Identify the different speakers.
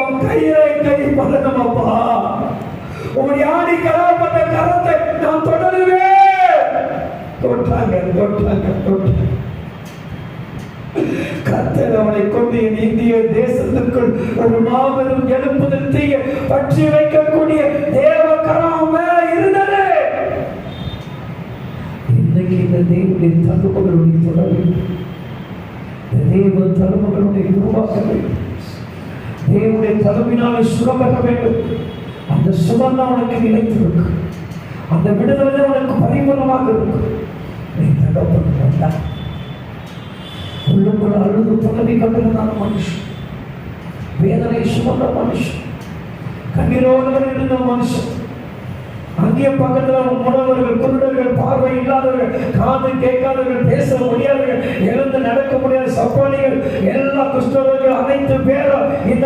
Speaker 1: உன் கையை பண்ணணும் அப்பா. உன் யானை கலாப்பட்ட கரத்தை நான் தொடருவேன். தொட்டாங்க. கர்த்தர் அவனை கொண்டு இந்திய தேசத்துக்குள் ஒரு மாபெரும் எழுப்புதல் தீய பற்றி வைக்கக்கூடிய தேவ கரம் மேல இருந்தது. இன்னைக்கு இந்த தேவனுடைய தருமகளுடைய தொடர வேண்டும். தேவ தருமகளுடைய உருவாக்க வேண்டும். தேவனுடைய தருவினாலே சுகம் பெற வேண்டும். அந்த சுகம் அவனுக்கு நிலைத்திருக்கு. அந்த விடுதலை அவனுக்கு பரிபூர்ணமாக இருக்கு. உள்ளுக்குள் அழுது புலவி கொண்டிருந்தான மனுஷன், வேதனை சுமந்த மனுஷன், கண்ணீரோடு இருந்த மனுஷன், அங்கே பக்கத்தில் முடவர்கள், குருடர்கள், பார்வை இல்லாதவர்கள், காது கேட்காதவர்கள், பேச முடியாதவர்கள், எழுந்து நடக்க முடியாத சப்பானிகள், எல்லா குஷ்டவர்கள், அனைத்து பேரும் இந்த